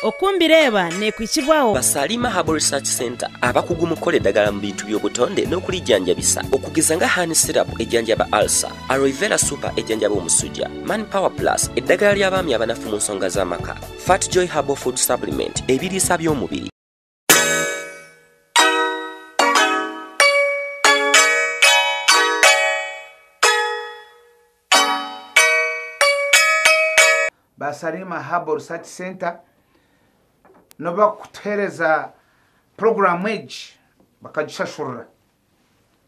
Okumbireba nekwikibwawo Basalima Herbal Research Center abakugu mukola eddagala mu bintu by'obutonde n'okulijjanjabisa okugeza nga Honey Syrup ejjanjaba ulcer, Aloe Vera Super ejjanjaba omusujja, Manpower Plus eddagala ly'abaami abanafu mu nsonga z'amaka, Fat Joy Herbal Food Supplement ebiriisa by'omubiri. Basalima Herbal Research Center noba kutereza program age bakagishashurira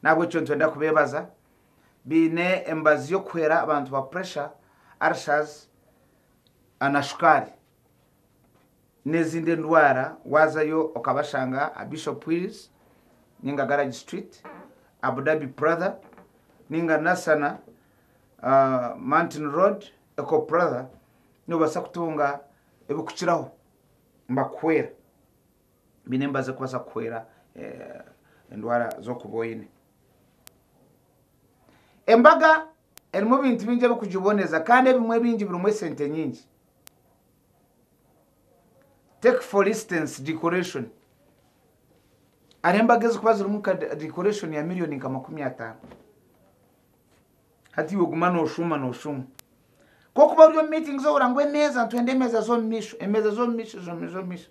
nabwo cyo ntwenda kubebaza bine embazi yo kwera abantu ba pressure ulcers anashukari nezinde ndwara wazayo okabashanga a Bishop Wills ninga Garage Street Abu Dhabi Brother ninga Nasana Mountain Road Eco Brother nobasa kutunga ebukukiraho mbakwera binembaze kwasa kwera endwara zo kuboyine embaga elimo bintu binje bukujiboneza kandi ebimwe binji birumwe sente nyingi. Take for instance decoration arembaga zikubaza rumuka decoration ya milioni nka 50 hati woguma no shuma koko bariyo meetings orangwe neza twende meza zo misho emeza zo misho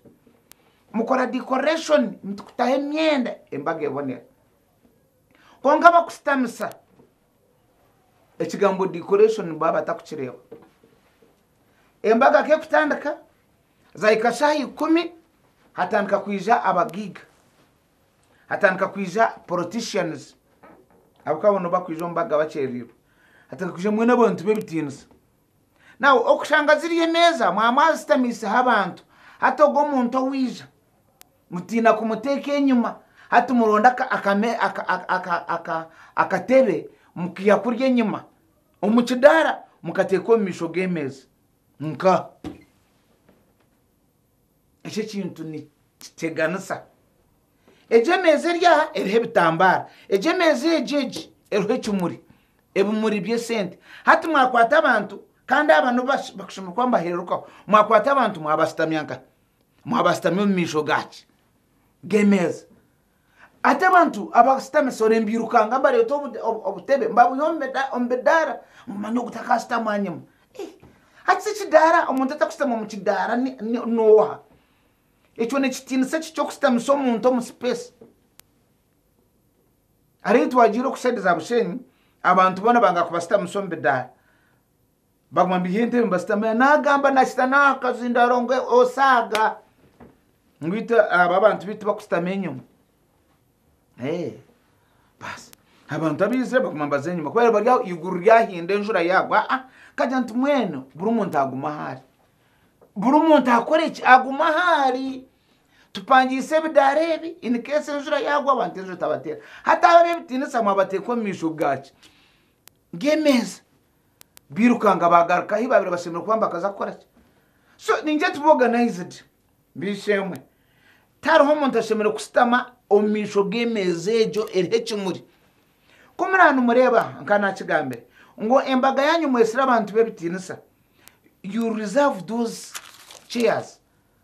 mukora decoration mtukutahe myenda embaga ebonera konga bakustamisa ekigambo decoration baba takukireba embaga ke kutandika zaikashahi 10 hatandika kuija abagiga hatandika kuija politicians abukabona bakwija mbaga bacheriro hatandika kuija mwene abantu bebitinisa. Now okushanga ziriye neza mwamasitamisa habantu hatogo muntu wija mutina kumuteka enyuma hatu muronda akatebe mukiya kurya enyuma omukidara mukateko misho gemeza nka eche kintu ni teganisa ejemeze rya erihe bitambara ejemeze ejeji erihe cyumuri ebumuri bye sente hatu mwakwata abantu kandi abantu bakushima kwamba heruka mwakwata abantu mwabasitamya misho gachi gemeza ate abantu abasitamya sore mbirukanga mbare to obutebe mbabu yombeda ombedara mmanyo gutakasta mwanyuma hatsi kidara omuntu atakustama mu kidara noha echo ne kitinisa cyo kustama so muntu mu space ari twajiro kusediza bushenyi abantu bona banga kubasitama so mbedara bagumambihente mbasitama nagamba nasitana kazindaronge osaga ngwita abantu bitu bakustama enyuma bas abantu abize bagumambaze enyuma kwera bari iguru ryahinde njura yagwa kajantu mweno buri muntu aguma hari buri muntu akore iki aguma hari tupangise bidarebi in case njura yagwa abantu njo tabatera hata abebitinisa mwabateko misho bwaci gemeza birukanga bagaruka hibabira basemera kwamba kazakora so ninje tuborganized bishemwe taro umuntu ashemera kusitama omisho gemezejo erhecumuri kumurana mureba nkana kigambe ngo embaga yanyu mwesira abantu bebitinisa you reserve those chairs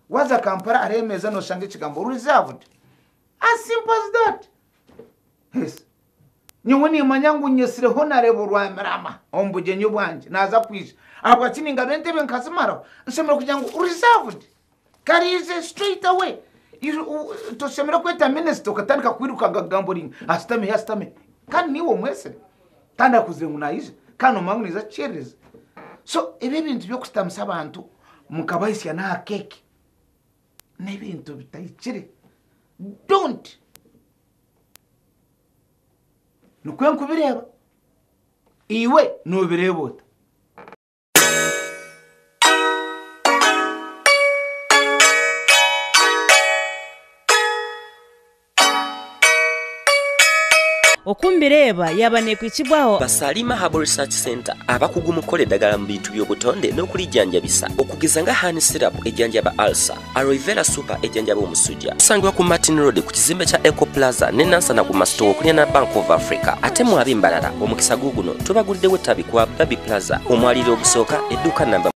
waza kampara aremeza no shange kigambo reserved as simple as that. Yes nyoni manyangu nyesire honarebo rwamerama ombuje nyubwanje naza kwisha abwa kininga bentebe nkasimara nsemera kujangu reserved karize straight away to semera kweta minister katandika kwiruka gagamboring astame kandi niwo mwese tanda kuzengunayize kano manguniza cherries so ibi bintu byo kustamisa abantu mukabayisya na keke nebintu bitayikire don't nukwen kubireba iwe nobirebota okumbireba yabane kwikibwaho Basalima Herbal Research Center abakugu mukola eddagala mu bintu by'obutonde n'okulijjanjabisa okugeza nga Honey Syrup ejjanjaba ulcer, Aloe Vera Super ejjanjaba omusujja. Tusangibwa ku Martin Road ku kizimbe kya Eco Plaza ne Nansana ku Masto okulya na Bank of Africa. Ate mu abimbalala omukisa guguno tubaguliddewo ettabi ku Abu Dhabi Plaza omwaliro ogusooka edduuka namba